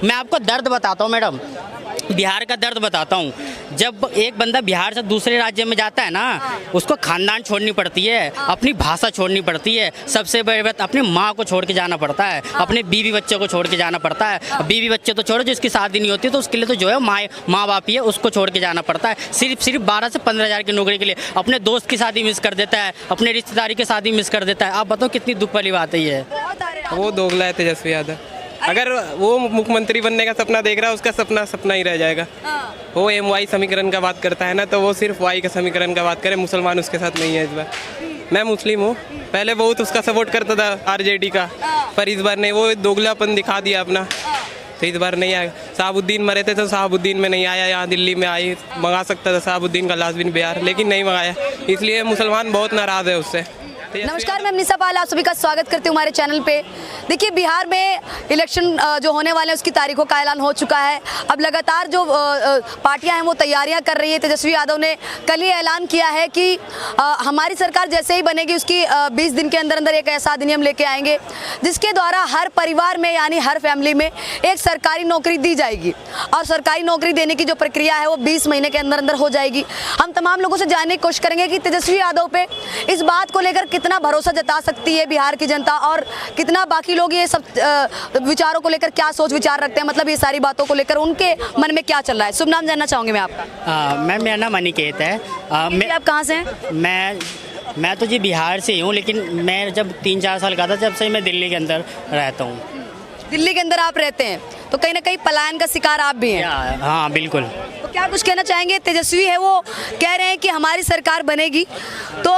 मैं आपको दर्द बताता हूँ मैडम, बिहार का दर्द बताता हूँ। जब एक बंदा बिहार से दूसरे राज्य में जाता है ना, उसको खानदान छोड़नी पड़ती है, अपनी भाषा छोड़नी पड़ती है, सबसे बड़ी बात अपनी माँ को छोड़ के जाना पड़ता है, अपने बीवी बच्चे को छोड़ के जाना पड़ता है। बीवी बच्चे तो छोड़ो, जिसकी शादी नहीं होती तो उसके लिए तो जो है माँ बाप ही है, उसको छोड़ के जाना पड़ता है। सिर्फ 12 से 15 हज़ार की नौकरी के लिए अपने दोस्त की शादी मिस कर देता है, अपने रिश्तेदारी की शादी मिस कर देता है। आप बताओ कितनी दुख वाली बात है ये। वो दोगला है तेजस्वी यादव। अगर वो मुख्यमंत्री बनने का सपना देख रहा है, उसका सपना सपना ही रह जाएगा। वो MY समीकरण का बात करता है ना, तो वो सिर्फ Y का समीकरण का बात करे। मुसलमान उसके साथ नहीं है इस बार। मैं मुस्लिम हूँ, पहले बहुत उसका सपोर्ट करता था RJD का, पर इस बार नहीं, वो दोगलापन दिखा दिया अपना, तो इस बार नहीं आएगा। शहाबुद्दीन मरे थे तो शहाबुद्दीन में नहीं आया, यहाँ दिल्ली में आई, मंगा सकता था शहाबुद्दीन का लाश बिन बिहार, लेकिन नहीं मंगाया, इसलिए मुसलमान बहुत नाराज़ है उससे। नमस्कार, मैं निशा पाल, आप सभी का स्वागत करती हूँ हमारे चैनल पे। देखिए, बिहार में इलेक्शन जो होने वाले हैं उसकी तारीखों का ऐलान हो चुका है। अब लगातार जो पार्टियां हैं वो तैयारियां कर रही है। तेजस्वी यादव ने कल ही ऐलान किया है कि हमारी सरकार जैसे ही बनेगी उसकी 20 दिन के अंदर अंदर एक ऐसा अधिनियम लेके आएंगे जिसके द्वारा हर परिवार में यानी हर फैमिली में एक सरकारी नौकरी दी जाएगी, और सरकारी नौकरी देने की जो प्रक्रिया है वो 20 महीने के अंदर अंदर हो जाएगी। हम तमाम लोगों से जानने की कोशिश करेंगे कि तेजस्वी यादव पे इस बात को लेकर कितना भरोसा जता सकती है बिहार की जनता, और कितना बाकी लोग ये सब विचारों को लेकर क्या सोच विचार रखते हैं, मतलब ये सारी बातों को लेकर उनके मन में क्या चल रहा है। शुभ नाम जानना चाहूँगी मैं आपका। मैम, मेरा नाम अनिकेत है। आप कहाँ से हैं? मैं तो जी बिहार से ही हूँ, लेकिन मैं जब 3-4 साल का था जब से मैं दिल्ली के अंदर रहता हूँ। दिल्ली के अंदर आप रहते हैं तो कहीं ना कहीं पलायन का शिकार आप भी हैं। हाँ बिल्कुल। तो क्या कुछ कहना चाहेंगे? तेजस्वी है वो कह रहे हैं कि हमारी सरकार बनेगी तो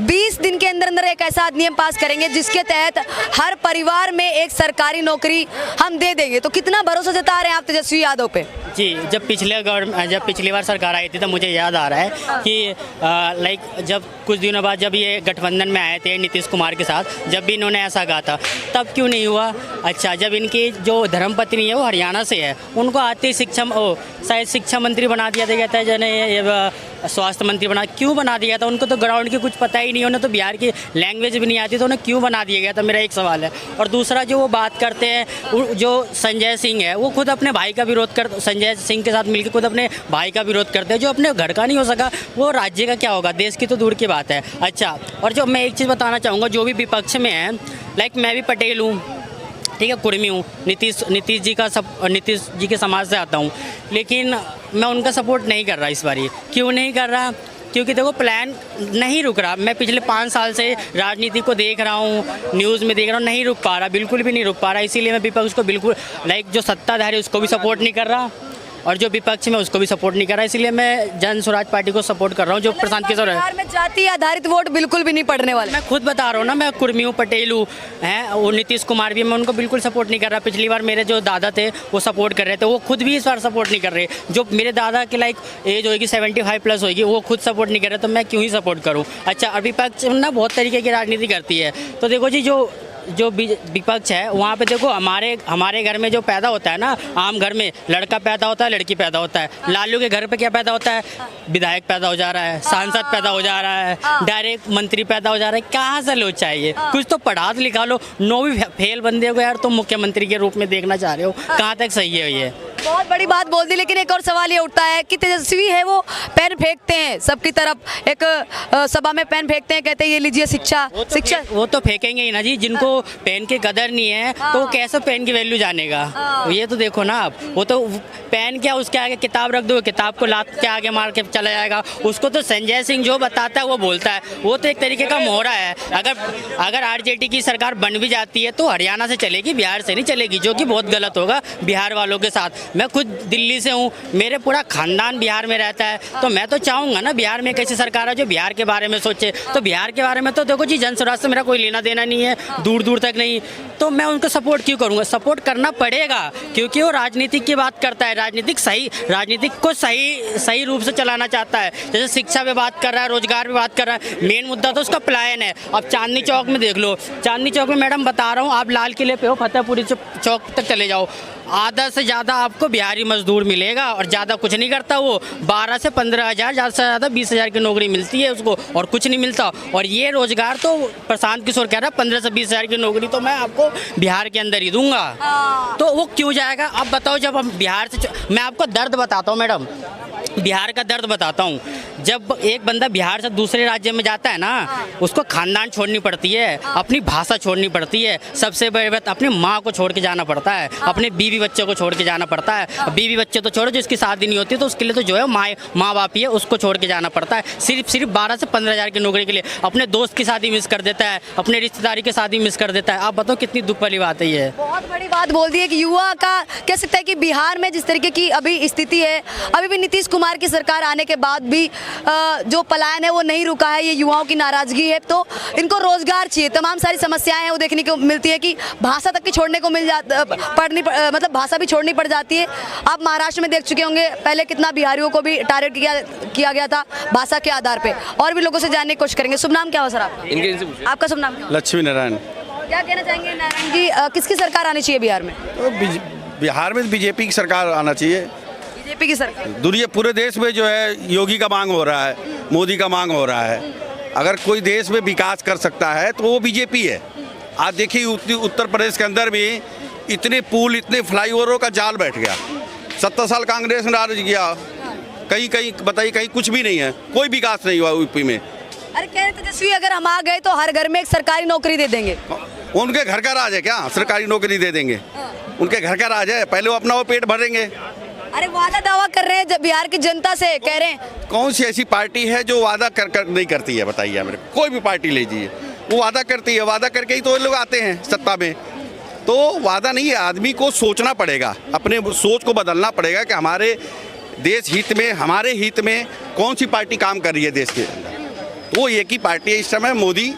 20 दिन के अंदर अंदर एक ऐसा अधिनियम पास करेंगे जिसके तहत हर परिवार में एक सरकारी नौकरी हम दे देंगे। तो कितना भरोसा जता रहे हैं आप तेजस्वी यादव पे? जी, जब पिछली बार सरकार आई थी तो मुझे याद आ रहा है कि जब कुछ दिनों बाद जब ये गठबंधन में आए थे नीतीश कुमार के साथ, जब भी इन्होंने ऐसा कहा था तब क्यों नहीं हुआ? अच्छा, जब इनकी जो धर्मपत्नी है वो हरियाणा से है, उनको आते ही शायद शिक्षा मंत्री बना दिया गया था, जने स्वास्थ्य मंत्री क्यों बना दिया था? उनको तो ग्राउंड की कुछ पता ही नहीं, उन्हें तो बिहार की लैंग्वेज भी नहीं आती, तो उन्हें क्यों बना दिया गया था? मेरा एक सवाल है। और दूसरा, जो वो बात करते हैं, जो संजय सिंह है वो खुद अपने भाई का विरोध संजय सिंह के साथ मिलकर खुद अपने भाई का विरोध करते हैं। जो अपने घर का नहीं हो सका वो राज्य का क्या होगा? देश की तो दूर की बात है। अच्छा, और जो मैं एक चीज़ बताना चाहूँगा, जो भी विपक्ष में है, मैं भी पटेल हूँ, ठीक है, कुर्मी हूँ, नीतीश जी के समाज से आता हूँ, लेकिन मैं उनका सपोर्ट नहीं कर रहा इस बार। क्यों नहीं कर रहा? क्योंकि देखो, प्लान नहीं रुक रहा। मैं पिछले 5 साल से राजनीति को देख रहा हूँ, न्यूज़ में देख रहा हूँ, नहीं रुक पा रहा, बिल्कुल भी नहीं रुक पा रहा। इसीलिए मैं विपक्ष को बिल्कुल जो सत्ताधारी उसको भी सपोर्ट नहीं कर रहा और जो विपक्ष में उसको भी सपोर्ट नहीं कर रहा। इसलिए मैं जन स्वराज पार्टी को सपोर्ट कर रहा हूँ, जो प्रशांत किशोर है। बिहार में जाति आधारित वोट बिल्कुल भी नहीं पड़ने वाले। मैं खुद बता रहा हूँ ना, मैं कुर्मी हूँ, पटेल हूँ, हैं, वो नीतीश कुमार भी, मैं उनको बिल्कुल सपोर्ट नहीं कर रहा। पिछली बार मेरे जो दादा थे वो सपोर्ट कर रहे थे, वो खुद भी इस बार सपोर्ट नहीं कर रहे। जो मेरे दादा की एज होगी 75+ होगी, वो खुद सपोर्ट नहीं कर रहे, तो मैं क्यों ही सपोर्ट करूँ? अच्छा, और विपक्ष ना बहुत तरीके की राजनीति करती है। तो देखो जी, जो विपक्ष है वहाँ पे देखो, हमारे घर में जो पैदा होता है ना, आम घर में लड़का पैदा होता है, लड़की पैदा होता है। लालू के घर पे क्या पैदा होता है? विधायक पैदा हो जा रहा है, सांसद पैदा हो जा रहा है, डायरेक्ट मंत्री पैदा हो जा रहा है। कहाँ से लो चाहिए? कुछ तो पढ़ा लिखा लो। 9वीं फेल बंदे को यार तुम मुख्यमंत्री के रूप में देखना चाह रहे हो, कहाँ तक सही है ये? बहुत बड़ी बात बोल दी, लेकिन एक और सवाल ये उठता है कि तेजस्वी है वो पेन फेंकते हैं सबकी तरफ, एक सभा में पेन फेंकते हैं, कहते हैं ये लीजिए शिक्षा। वो तो फेंकेंगे ही ना जी। जिनको पेन की कदर नहीं है तो वो कैसे पेन की वैल्यू जानेगा? ये तो देखो ना आप, वो तो पेन क्या, उसके आगे किताब रख दो, किताब को लात के आगे मार के चला जाएगा। उसको तो संजय सिंह जो बताता है वो बोलता है, वो तो एक तरीके का मोहरा है। अगर RJD की सरकार बन भी जाती है तो हरियाणा से चलेगी, बिहार से नहीं चलेगी, जो कि बहुत गलत होगा बिहार वालों के साथ। मैं खुद दिल्ली से हूँ, मेरे पूरा खानदान बिहार में रहता है, तो मैं तो चाहूँगा ना बिहार में एक ऐसी सरकार है जो बिहार के बारे में सोचे। तो बिहार के बारे में तो देखो जी, जन स्वराज से मेरा कोई लेना देना नहीं है, दूर दूर तक नहीं, तो मैं उनको सपोर्ट क्यों करूँगा? सपोर्ट करना पड़ेगा, क्योंकि वो राजनीतिक की बात करता है, राजनीतिक को सही रूप से चलाना चाहता है। जैसे शिक्षा पे बात कर रहा है, रोजगार पे बात कर रहा है, मेन मुद्दा तो उसका पलायन है। अब चांदनी चौक में देख लो, चांदनी चौक में मैडम बता रहा हूँ, आप लाल किले पे हो, फतेहपुरी चौक तक चले जाओ, आधा से ज़्यादा आपको बिहारी मजदूर मिलेगा और ज़्यादा कुछ नहीं करता वो। 12 से 15 हज़ार, ज़्यादा से ज़्यादा 20 हज़ार की नौकरी मिलती है उसको और कुछ नहीं मिलता। और ये रोज़गार तो प्रशांत किशोर कह रहा है 15 से 20 हज़ार की नौकरी तो मैं आपको बिहार के अंदर ही दूंगा। तो वो क्यों जाएगा? अब बताओ, जब हम बिहार से, मैं आपको दर्द बताता हूँ मैडम, बिहार का दर्द बताता हूँ। जब एक बंदा बिहार से दूसरे राज्य में जाता है ना, उसको खानदान छोड़नी पड़ती है, अपनी भाषा छोड़नी पड़ती है, सबसे बड़ी बात अपनी माँ को छोड़ के जाना पड़ता है, अपने बीवी बच्चे को छोड़ के जाना पड़ता है। बीवी बच्चे तो छोड़ो, जिसकी शादी नहीं होती तो उसके लिए तो जो है माँ बाप ही है, उसको छोड़ के जाना पड़ता है। सिर्फ 12 से 15 हज़ार की नौकरी के लिए अपने दोस्त की शादी मिस कर देता है, अपने रिश्तेदारी की शादी मिस कर देता है। आप बताओ कितनी दुख वाली बात है ये। बहुत बड़ी बात बोल दी है कि युवा का कह सकता है कि बिहार में जिस तरीके की अभी स्थिति है, अभी भी नीतीश कुमार की सरकार आने के बाद भी जो पलायन है वो नहीं रुका है। ये युवाओं की नाराजगी है, तो इनको रोजगार चाहिए। तमाम सारी समस्याएं हैं वो देखने को मिलती है कि भाषा तक की छोड़ने को मतलब भाषा भी छोड़नी पड़ जाती है। आप महाराष्ट्र में देख चुके होंगे पहले कितना बिहारियों को भी टारगेट किया गया था भाषा के आधार पे। और भी लोगों से जानने की कोशिश करेंगे। शुभ नाम क्या हो सर आपका? आपका शुभ नाम क्या? लक्ष्मी नारायण। क्या कहना चाहेंगे नारायण जी, किसकी सरकार आनी चाहिए बिहार में? तो बिहार में बीजेपी की सरकार आना चाहिए। बीजेपी की सरकार? दुनिया पूरे देश में जो है योगी का मांग हो रहा है, मोदी का मांग हो रहा है। अगर कोई देश में विकास कर सकता है तो वो बीजेपी है। आज देखिए उत्तर प्रदेश के अंदर भी इतने पुल, इतने फ्लाईओवरों का जाल बैठ गया। 70 साल कांग्रेस ने राज किया, कहीं बताइए, कहीं कुछ भी नहीं है, कोई विकास नहीं हुआ यूपी में। अरे कह रहे तेजस्वी अगर हम आ गए तो हर घर में एक सरकारी नौकरी दे देंगे। उनके घर का राज है क्या सरकारी नौकरी दे देंगे? उनके घर का राज है, पहले वो अपना वो पेट भरेंगे। अरे वादा दावा कर रहे हैं बिहार की जनता से, कह रहे हैं। कौन सी ऐसी पार्टी है जो वादा कर नहीं करती है? बताइए मेरे को। कोई भी पार्टी लीजिए, वो वादा करती है, वादा करके ही तो लोग आते हैं सत्ता में। तो वादा नहीं है, आदमी को सोचना पड़ेगा, अपने सोच को बदलना पड़ेगा कि हमारे देश हित में, हमारे हित में कौन सी पार्टी काम कर रही है देश के अंदर। वो एक ही पार्टी है इस समय, मोदी।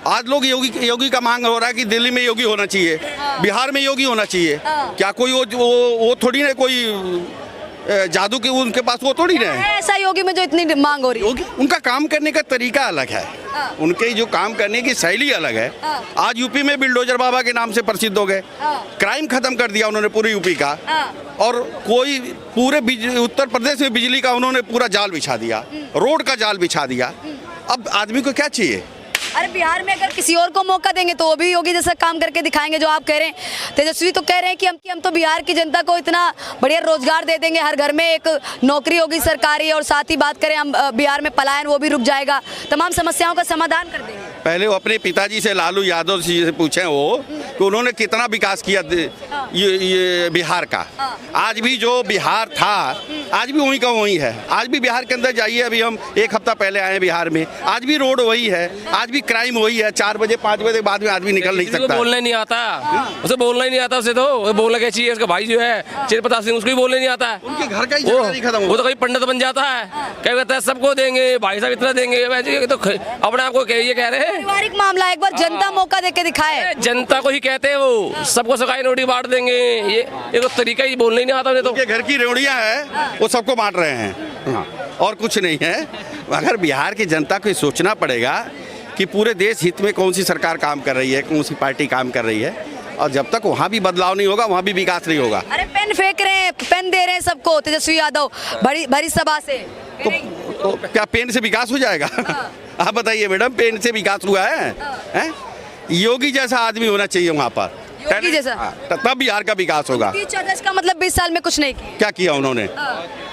आज लोग योगी का मांग हो रहा है कि दिल्ली में योगी होना चाहिए, बिहार में योगी होना चाहिए। क्या कोई वो थोड़ी ना कोई जादू की उनके पास वो थोड़ी ना है ऐसा योगी में जो इतनी मांग हो रही है। उनका काम करने का तरीका अलग है, उनके जो काम करने की शैली अलग है। आज यूपी में बिल्डोजर बाबा के नाम से प्रसिद्ध हो गए, क्राइम खत्म कर दिया उन्होंने पूरे यूपी का। और कोई पूरे उत्तर प्रदेश में बिजली का उन्होंने पूरा जाल बिछा दिया, रोड का जाल बिछा दिया। अब आदमी को क्या चाहिए? अरे बिहार में अगर किसी और को मौका देंगे तो वो भी योगी जैसा काम करके दिखाएंगे जो आप कह रहे हैं। तेजस्वी तो कह रहे हैं कि हम तो बिहार की जनता को इतना बढ़िया रोजगार दे देंगे, हर घर में एक नौकरी होगी सरकारी, और साथ ही बात करें हम बिहार में पलायन वो भी रुक जाएगा, तमाम समस्याओं का समाधान कर देंगे। पहले वो अपने पिताजी से, लालू यादव जी से पूछें वो कि उन्होंने कितना विकास किया ये बिहार का। आज भी जो बिहार था आज भी वहीं का वहीं है। आज भी बिहार के अंदर जाइए, अभी हम एक हफ्ता पहले आए बिहार में, आज भी रोड वही है, आज भी क्राइम वही है। 4 बजे 5 बजे बाद में आदमी निकल नहीं सकता। बोलना ही नहीं आता, उसे बोलना ही नहीं आता, उसे तो बोलना क्या चाहिए। उसका भाई जो है चेरप्रताप सिंह, उसको भी बोलने नहीं आता है। उनके घर का ही जानकारी खत्म। वो तो कहीं पंडित बन जाता है, क्या कहता है सबको देंगे, भाई साहब इतना देंगे। तो अपने आप को ये कह रहे हैं पारिवारिक मामला, एक बार जनता मौका दे के दिखाए। जनता को ही कहते हैं वो, सबको सरकारी नोटी बांट देंगे। ये तो तरीका ही बोलने ही नहीं आता उन्हें। तो घर की रेवड़ियां है वो सबको बांट रहे हैं, और कुछ नहीं है। अगर बिहार की जनता को सोचना पड़ेगा कि पूरे देश हित में कौन सी सरकार काम कर रही है, कौन सी पार्टी काम कर रही है, और जब तक वहाँ भी बदलाव नहीं होगा वहाँ भी विकास नहीं होगा। अरे पेन फेंक रहे हैं, पेन दे रहे हैं सबको तेजस्वी यादव भरी सभा से। तो क्या पेन से विकास हो जाएगा? आप बताइए मैडम, पेन से विकास हुआ है? योगी जैसा आदमी होना चाहिए वहाँ पर, योगी जैसा, तब बिहार का विकास होगा। का मतलब 20 साल में कुछ नहीं किया। क्या किया उन्होंने?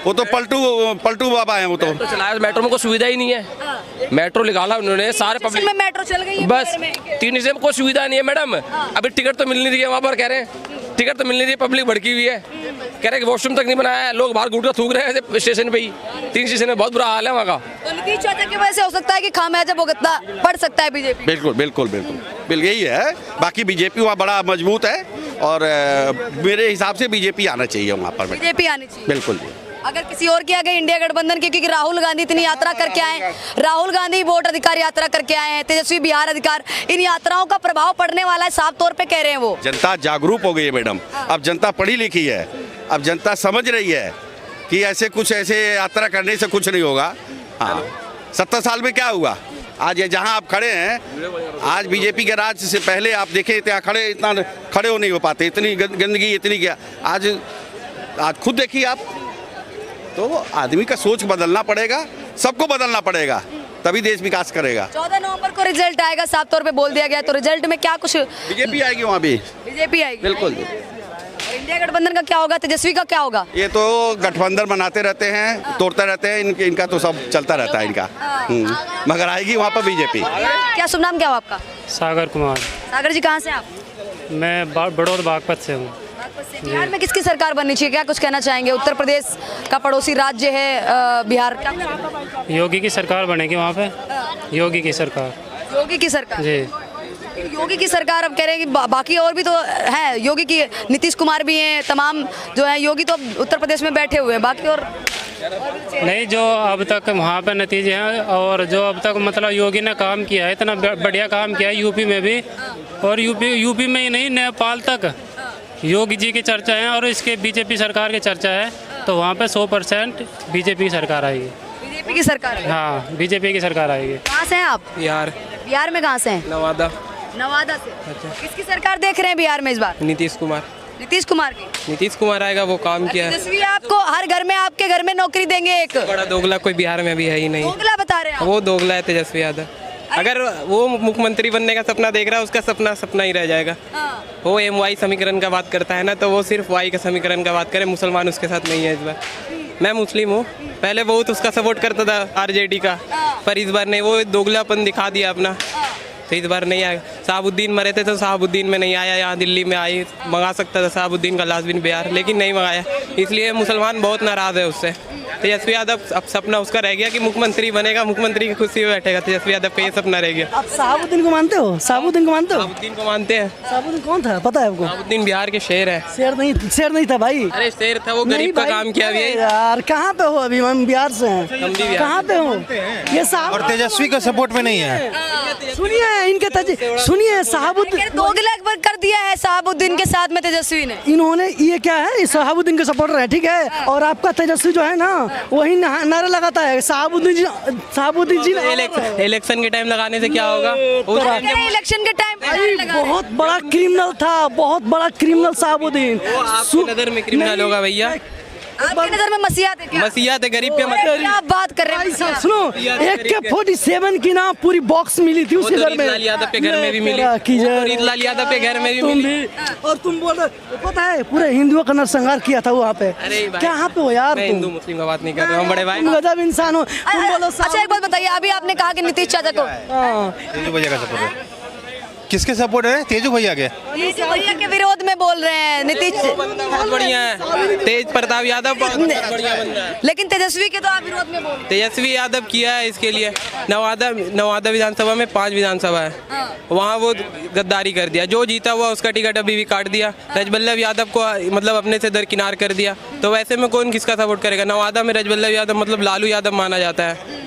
वो तो पलटू बाबा है। वो तो चलाया, मेट्रो में कोई सुविधा ही नहीं है। मेट्रो निकाला उन्होंने, सारे पब्लिक में मेट्रो चल गई है बस 3 से कोई सुविधा नहीं है मैडम। अभी टिकट तो मिल नहीं रही है वहाँ पर, कह रहे हैं टिकट तो मिल नहीं रही है, पब्लिक भड़की हुई है, कह रहे हैं कि वॉशरूम तक नहीं बनाया है, लोग बाहर गुटखा थूक रहे हैं स्टेशन पे ही। 3 स्टेशन में बहुत बुरा हाल है वहाँ का। तो नीतीश चाचा की वजह से हो सकता है कि खामियाजा भुगतना पड़ सकता है बीजेपी। बिल्कुल यही है। बाकी बीजेपी वहाँ बड़ा मजबूत है, और मेरे हिसाब से बीजेपी आना चाहिए वहाँ पर। बीजेपी आनी चाहिए बिल्कुल। अगर किसी और की आ गई इंडिया गठबंधन की, क्योंकि राहुल गांधी इतनी यात्रा करके आए, राहुल गांधी वोट अधिकार यात्रा करके आए हैं, तेजस्वी बिहार अधिकार, इन यात्राओं का प्रभाव पड़ने वाला है, साफ तौर पे कह रहे हैं वो। जनता जागरूक हो गई है मैडम, अब जनता पढ़ी लिखी है, अब जनता समझ रही है कि ऐसे यात्रा करने से कुछ नहीं होगा। हाँ, 70 साल में क्या हुआ? आज ये जहाँ आप खड़े हैं, आज बीजेपी के राज से पहले आप देखें यहाँ खड़े इतना खड़े हो नहीं हो पाते, इतनी गंदगी इतनी क्या। आज खुद देखिए आप, तो आदमी का सोच बदलना पड़ेगा, सबको बदलना पड़ेगा, तभी देश विकास करेगा। 14 नवंबर को रिजल्ट आएगा, साफ तौर पे बोल दिया गया, तो रिजल्ट में क्या कुछ बीजेपी आएगी वहाँ भी, बीजेपी आएगी बिल्कुल। और इंडिया गठबंधन का क्या होगा, तेजस्वी का क्या होगा? ये तो गठबंधन बनाते रहते हैं, तोड़ते रहते हैं, इनका तो सब चलता रहता है इनका। मगर आएगी वहाँ पर बीजेपी। क्या शुभ नाम क्या हो आपका? सागर कुमार। सागर जी कहाँ से आप? मैं बड़ौद बागपत से हूँ। बिहार में किसकी सरकार बननी चाहिए, क्या कुछ कहना चाहेंगे? उत्तर प्रदेश का पड़ोसी राज्य है बिहार, क्या योगी की सरकार बनेगी वहाँ पे, योगी की सरकार। योगी की सरकार जी। योगी की सरकार अब कह रहे हैं कि बाकी और भी तो है, योगी की नीतीश कुमार भी हैं, तमाम जो है योगी तो उत्तर प्रदेश में बैठे हुए हैं, बाकी और नहीं, जो अब तक वहाँ पे नतीजे हैं और जो अब तक मतलब योगी ने काम किया है, इतना बढ़िया काम किया है यूपी में भी, और यूपी में ही नहीं, नेपाल तक योगी जी की चर्चा है और इसके बीजेपी सरकार की चर्चा है, तो वहाँ पे 100% बीजेपी की सरकार आएगी। बीजेपी की सरकार है। हाँ, बीजेपी की सरकार आएगी। कहाँ से हैं आप? बिहार, बिहार में कहाँ से हैं? नवादा। नवादा से। किसकी सरकार देख रहे हैं बिहार में इस बार? नीतीश कुमार। नीतीश कुमार की। नीतीश कुमार आएगा, वो काम किया है। तेजस्वी आपको हर घर में, आपके घर में नौकरी देंगे एक। बड़ा दोगला कोई बिहार में भी है ही नहीं। दोगला बता रहे हैं आप? वो दोगला है तेजस्वी यादव। अगर वो मुख्यमंत्री बनने का सपना देख रहा है, उसका सपना सपना ही रह जाएगा। वो MY समीकरण का बात करता है ना, तो वो सिर्फ Y का समीकरण का बात करे, मुसलमान उसके साथ नहीं है इस बार। मैं मुस्लिम हूँ, पहले बहुत उसका सपोर्ट करता था RJD का, पर इस बार नहीं, वो दोगलापन दिखा दिया अपना, तो इस बार नहीं आएगा। साहबुद्दीन मरे थे तो साहबुद्दीन में नहीं आया, यहाँ दिल्ली में आई, मंगा सकता था साहबुद्दीन का लाश बिन बिहार, लेकिन नहीं मंगाया, इसलिए मुसलमान बहुत नाराज़ है उससे। तेजस्वी यादव अब सपना उसका रह गया कि मुख्यमंत्री बनेगा, मुख्यमंत्री की खुशी में बैठेगा, तेजस्वी यादव का ये सपना रह गया। आप साहबुद्दीन को मानते हो? साहबुद्दीन को मानते हो? साहबुद्दीन को मानते हैं। साहबुद्दीन कौन था, पता है आपको? साहबुद्दीन बिहार के शेर है। शेर नहीं था भाई। अरे शेर था, वो गरीब का काम किया भी है। यार कहाँ पे हो अभी? हम बिहार से हैं। हम भी बिहार कहाँ पे हो? ये साहब और तेजस्वी का सपोर्ट में नहीं है। सुनिए इनके सुनिए साहबुद्दीन दोगला कर दिया है साहबुद्दीन के साथ में तेजस्वी ने। इन्होंने ये क्या है, साहबुद्दीन के सपोर्टर है, ठीक है, और आपका तेजस्वी जो है ना, वही नारा लगाता है साहबुद्दीन जी। इलेक्शन के टाइम लगाने से क्या होगा? इलेक्शन के टाइम बहुत बड़ा क्रिमिनल था, बहुत बड़ा क्रिमिनल साहबुद्दीन। आपकी नजर में क्रिमिनल होगा भैया? आपकी नजर में मसीहा थे क्या? मसीहा थे, गरीब के क्या आप बात कर रहे हैं? भाई सुनो, AK-47 की ना पूरी बॉक्स मिली थी उसके घर में। लाल यादव के घर में भी मिली, लाल यादव के घर में भी तुम मिली। भी, और तुम बोल रहे, पता है पूरे हिंदुओं का नरसंहार किया था वहाँ पे। अरे भाई, क्या पे हो यार? मैं तुम हिंदू मुस्लिम का बात नहीं कर रहा हूँ बड़े भाई। तुम गजब इंसान हो। तुम बोलो अच्छा एक बात बताइए, अभी आपने कहा कि नीतीश चाचा को, तेजू भैया का सपोर्ट है। किसके सपोर्ट है? तेजू भैया के। तेजस्वी भैया के विरोध में बोल रहे हैं नीतीश। बहुत बढ़िया है, तेज प्रताप यादव बहुत बढ़िया बंदा है। लेकिन तेजस्वी के तो आप विरोध में बोल रहे तेजस्वी यादव किया है इसके लिए। नवादा विधानसभा में 5 विधानसभा है, वहाँ वो गद्दारी कर दिया, जो जीता हुआ उसका टिकट अभी भी काट दिया, रजबल्लभ यादव को मतलब अपने से दरकिनार कर दिया, तो वैसे में कौन किसका सपोर्ट करेगा? नवादा में रजबल्लभ यादव मतलब लालू यादव माना जाता है,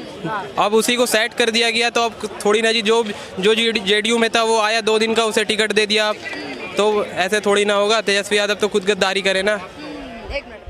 अब उसी को सेट कर दिया गया, तो अब थोड़ी ना जी, जो JDU में था वो आया 2 दिन का, उसे टिकट दे दिया, तो ऐसे थोड़ी ना होगा। तेजस्वी यादव तो खुद गद्दारी करे ना। एक मिनट